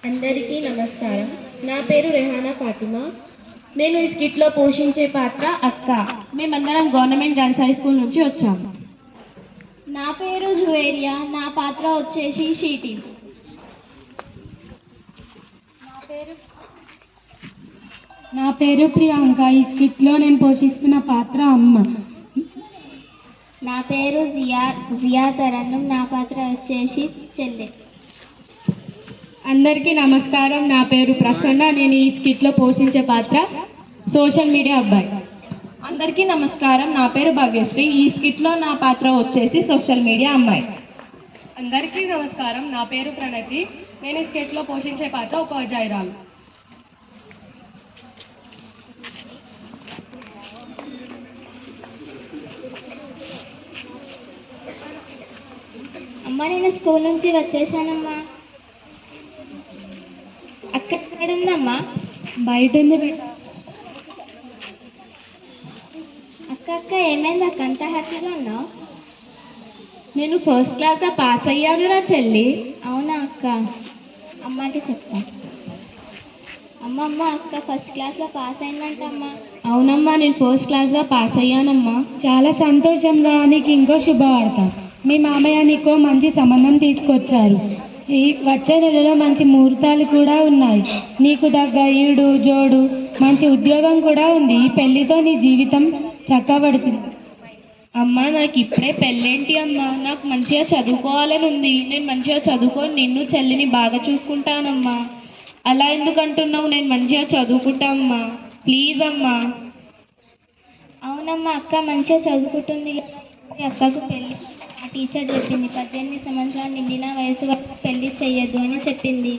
అందరికీ నమస్కారం. నా పేరు రెహానా ఫాతిమా. నేను ఈ స్కిట్లో పోషించే పాత్ర అక్క. మేమందరం గవర్నమెంట్ గర్ల్స్ హై స్కూల్ నుంచి వచ్చాము. నా పేరు జువేరియా. నా పాత్ర వచ్చేసి షీటి. నా పేరు ప్రియాంక. ఈ స్కిట్లో నేను పోషిస్తున్న పాత్ర అమ్మ. నా పేరు జియా తరణం. నా పాత్ర వచ్చేసి చెల్లె. అందరికీ నమస్కారం. నా పేరు ప్రసన్న. నేను ఈ స్కిట్లో పోషించే పాత్ర సోషల్ మీడియా అబ్బాయి. అందరికీ నమస్కారం. నా పేరు భవ్యశ్రీ. ఈ స్కిట్లో నా పాత్ర వచ్చేసి సోషల్ మీడియా అమ్మాయి. అందరికీ నమస్కారం. నా పేరు ప్రణతి. నేను ఈ స్కిట్లో పోషించే పాత్ర ఉపాధ్యాయురాలు. అమ్మ, నేను స్కూల్ నుంచి వచ్చేసానమ్మా. అక్క ఎక్కడుందమ్మా? బయట ఉంది బిడ్డ. అక్క ఏమైంది అక్క? అంత హ్యాపీగా ఉన్నావు? నేను ఫస్ట్ క్లాస్లో పాస్ అయ్యానురా చెల్లి. అవునా అక్క? అమ్మకి చెప్తా. అమ్మ అక్క ఫస్ట్ క్లాస్లో పాస్ అయిందంటమ్మా. అవునమ్మా, నేను ఫస్ట్ క్లాస్గా పాస్ అయ్యానమ్మా. చాలా సంతోషంగా. నీకు ఇంకో శుభవార్త. మీ మామయ్య నీకో మంచి సంబంధం తీసుకొచ్చారు. ఈ వచ్చే నెలలో మంచి ముహూర్తాలు కూడా ఉన్నాయి. నీకు దగ్గ ఈడు జోడు మంచి ఉద్యోగం కూడా ఉంది. ఈ పెళ్లితో నీ జీవితం చక్కబడుతుంది. అమ్మా, నాకు ఇప్పుడే పెళ్ళేంటి అమ్మా? నాకు మంచిగా చదువుకోవాలని ఉంది. నేను మంచిగా చదువుకొని నిన్ను చెల్లిని బాగా చూసుకుంటానమ్మా. అలా ఎందుకు అంటున్నావు? నేను మంచిగా చదువుకుంటా అమ్మా, ప్లీజ్ అమ్మా. అవునమ్మా, అక్క మంచిగా చదువుకుంటుంది. అక్కకు పెళ్ళి ఆ టీచర్ చెప్పింది. 18 సంవత్సరాలు నిండిన వయసు వరకు పెళ్లి చెయ్యొద్దు అని చెప్పింది.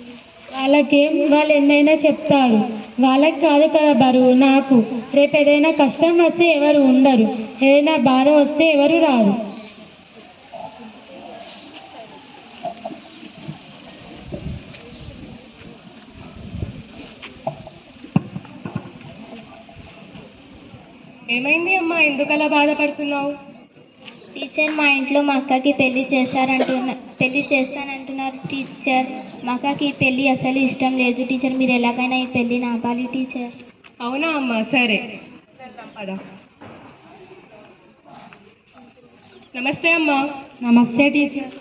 వాళ్ళకేం వాళ్ళు ఎన్నైనా చెప్తారు. వాళ్ళకి కాదు కదా బరువు, నాకు. రేపు ఏదైనా కష్టం వస్తే ఎవరు ఉండరు, ఏదైనా బాధ వస్తే ఎవరు రారు. ఏమైంది అమ్మా? ఎందుకలా బాధపడుతున్నావు? టీచర్, మా ఇంట్లో మా అక్కకి పెళ్లి చేస్తానంటున్నారు టీచర్. మా అక్కకి ఈ పెళ్లి అసలు ఇష్టం లేదు టీచర్. మీరు ఎలాగైనా ఈ పెళ్లిని ఆపాలి టీచర్. అవునా అమ్మా? సరే పద. నమస్తే అమ్మా. నమస్తే టీచర్.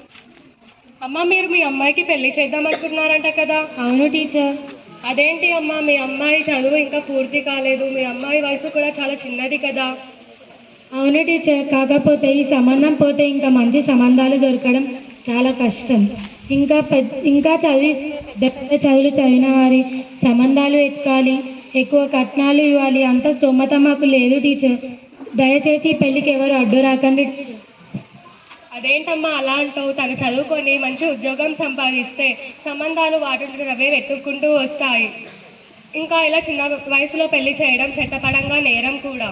అమ్మా, మీరు మీ అమ్మాయికి పెళ్లి చేద్దామనుకుంటున్నారంట కదా? అవును టీచర్. అదేంటి అమ్మా? మీ అమ్మాయి చదువు ఇంకా పూర్తి కాలేదు. మీ అమ్మాయి వయసు కూడా చాలా చిన్నది కదా? అవును టీచర్. కాకపోతే ఈ సంబంధం పోతే ఇంకా మంచి సంబంధాలు దొరకడం చాలా కష్టం. ఇంకా చదువులు చదివిన వారి సంబంధాలు ఎత్తుకాలి, ఎక్కువ కట్నాలు ఇవ్వాలి. అంత స్తోమత మాకు లేదు టీచర్. దయచేసి ఈ పెళ్ళికి ఎవరు అడ్డు రాకండి టీచర్. అదేంటమ్మా అలా అంటావు? తను చదువుకొని మంచి ఉద్యోగం సంపాదిస్తే సంబంధాలు వాటిని వెతుక్కుంటూ వస్తాయి. ఇంకా ఇలా చిన్న వయసులో పెళ్లి చేయడం చట్టపరంగా నేరం కూడా.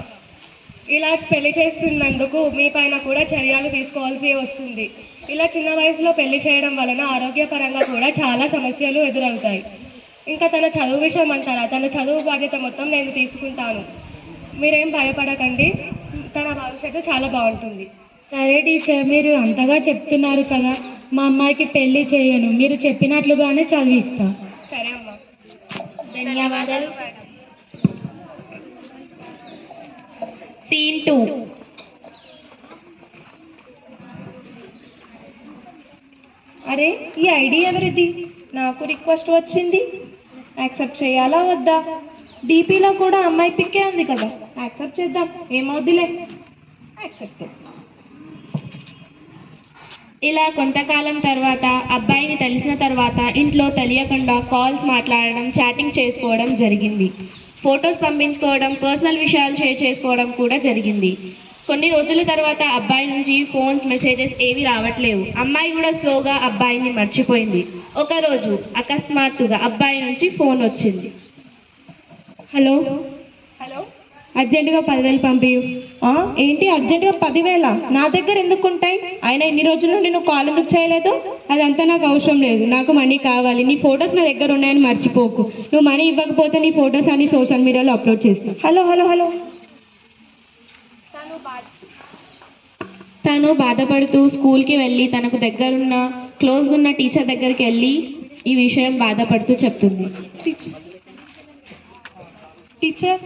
ఇలా పెళ్లి చేస్తున్నందుకు మీ పైన కూడా చర్యలు తీసుకోవాల్సి వస్తుంది. ఇలా చిన్న వయసులో పెళ్లి చేయడం వలన ఆరోగ్యపరంగా కూడా చాలా సమస్యలు ఎదురవుతాయి. ఇంకా తన చదువు విషయం అంటారా? తన చదువు బాధ్యత మొత్తం నేను తీసుకుంటాను. మీరేం భయపడకండి, తన భవిష్యత్తు చాలా బాగుంటుంది. సరే టీచర్, మీరు అంతగా చెప్తున్నారు కదా, మా అమ్మాయికి పెళ్లి చేయను. మీరు చెప్పినట్లుగానే చదివిస్తా. సరే అమ్మా, ధన్యవాదాలు. సీన్ 2. అరే, ఈ ఐడి ఎవరిది? నాకు రిక్వెస్ట్ వచ్చింది. యాక్సెప్ట్ చేయాలా వద్దా? డీపీలో కూడా అమ్మాయి పిక్కే ఉంది కదా, యాక్సెప్ట్ చేద్దాం. ఏమవుద్దిలే. యాక్సెప్ట్. ఇలా కొంతకాలం తర్వాత అబ్బాయిని తెలిసిన తర్వాత ఇంట్లో తెలియకుండా కాల్స్ మాట్లాడడం, చాటింగ్ చేసుకోవడం జరిగింది. ఫొటోస్ పంపించుకోవడం, పర్సనల్ విషయాలు షేర్ చేసుకోవడం కూడా జరిగింది. కొన్ని రోజుల తర్వాత అబ్బాయి నుంచి ఫోన్స్, మెసేజెస్ ఏవి రావట్లేవు. అమ్మాయి కూడా స్లోగా అబ్బాయిని మర్చిపోయింది. ఒకరోజు అకస్మాత్తుగా అబ్బాయి నుంచి ఫోన్ వచ్చింది. హలో, అర్జెంటుగా 10,000 పంపియు. ఏంటి అర్జెంటుగా 10,000? నా దగ్గర ఎందుకు ఉంటాయి? అయినా ఇన్ని రోజుల నుండి నువ్వు కాల్ ఎందుకు చేయలేదు? అదంతా నాకు అవసరం లేదు. నాకు మనీ కావాలి. నీ ఫొటోస్ నా దగ్గర ఉన్నాయని మర్చిపోకు. నువ్వు మనీ ఇవ్వకపోతే నీ ఫొటోస్ అన్ని సోషల్ మీడియాలో అప్లోడ్ చేస్తాను. హలో. తను బాధపడుతూ స్కూల్కి వెళ్ళి తనకు దగ్గరున్న క్లోజ్గా ఉన్న టీచర్ దగ్గరికి వెళ్ళి ఈ విషయం బాధపడుతూ చెప్తుంది. టీచర్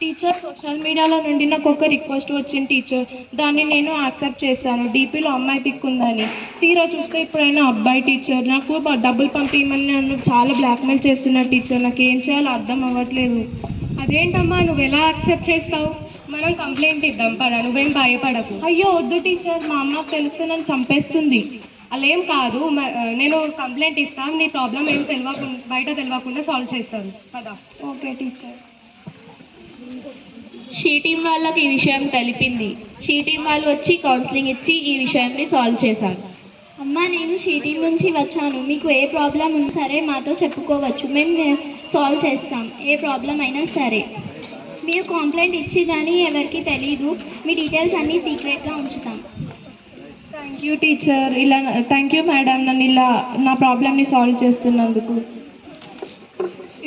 టీచర్ సోషల్ మీడియాలో నుండి నాకు ఒక రిక్వెస్ట్ వచ్చింది టీచర్. దాన్ని నేను యాక్సెప్ట్ చేశాను. డీపీలో అమ్మాయి పిక్ ఉందని. తీరా చూస్తే ఇప్పుడైనా అబ్బాయి టీచర్. నాకు డబ్బులు పంపించమని నన్ను చాలా బ్లాక్మెయిల్ చేస్తున్నారు టీచర్. నాకు ఏం చేయాలో అర్థం అవ్వట్లేదు. అదేంటమ్మా నువ్వు ఎలా యాక్సెప్ట్ చేస్తావు? మనం కంప్లైంట్ ఇద్దాం పద, నువ్వేం భయపడకు. అయ్యో వద్దు టీచర్, మా అమ్మకు తెలిస్తే నన్ను చంపేస్తుంది. అలా ఏం కాదు, నేను కంప్లైంట్ ఇస్తాను. నీ ప్రాబ్లం ఏం బయట తెలియకుండా సాల్వ్ చేస్తాను పద. Okay teacher. షీ టీం వాళ్ళకి ఈ విషయం తెలిపింది. షీ టీం వాళ్ళు వచ్చి కౌన్సిలింగ్ ఇచ్చి ఈ విషయాన్ని సాల్వ్ చేశారు. అమ్మ, నేను షీటీ నుంచి వచ్చాను. మీకు ఏ ప్రాబ్లం ఉన్నా సరే మాతో చెప్పుకోవచ్చు. మేము సాల్వ్ చేస్తాం ఏ ప్రాబ్లం అయినా సరే. మీరు కంప్లైంట్ ఇచ్చి కానీ ఎవరికి తెలీదు. మీ డీటెయిల్స్ అన్నీ సీక్రెట్గా ఉంచుతాం. Thank you teacher. Thank you madam, నన్ను ఇలా నా ప్రాబ్లమ్ని సాల్వ్ చేస్తున్నందుకు.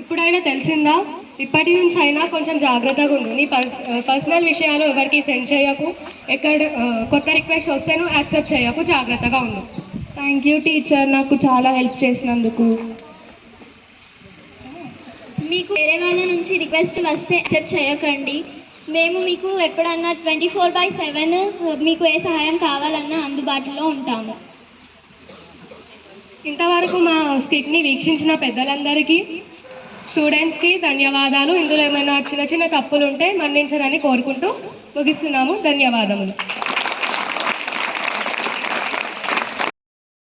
ఇప్పుడైనా తెలిసిందా? ఇప్పటి నుంచి అయినా కొంచెం జాగ్రత్తగా ఉండు. నీ పర్సనల్ విషయాలు ఎవరికి సెండ్ చేయకు. కొత్త రిక్వెస్ట్ వస్తే నువ్వు యాక్సెప్ట్ చేయకు. జాగ్రత్తగా ఉండు. థ్యాంక్ యూ టీచర్, నాకు చాలా హెల్ప్ చేసినందుకు. మీకు వేరే వాళ్ళ నుంచి రిక్వెస్ట్ వస్తే యాక్సెప్ట్ చేయకండి. మేము మీకు ఎప్పుడన్నా 24/7 మీకు ఏ సహాయం కావాలన్నా అందుబాటులో ఉంటాము. ఇంతవరకు మా స్కిట్ని వీక్షించిన పెద్దలందరికీ, స్టూడెంట్స్కి ధన్యవాదాలు. ఇందులో ఏమైనా చిన్న చిన్న తప్పులు ఉంటే మన్నించరని కోరుకుంటూ ముగిస్తున్నాము. ధన్యవాదములు.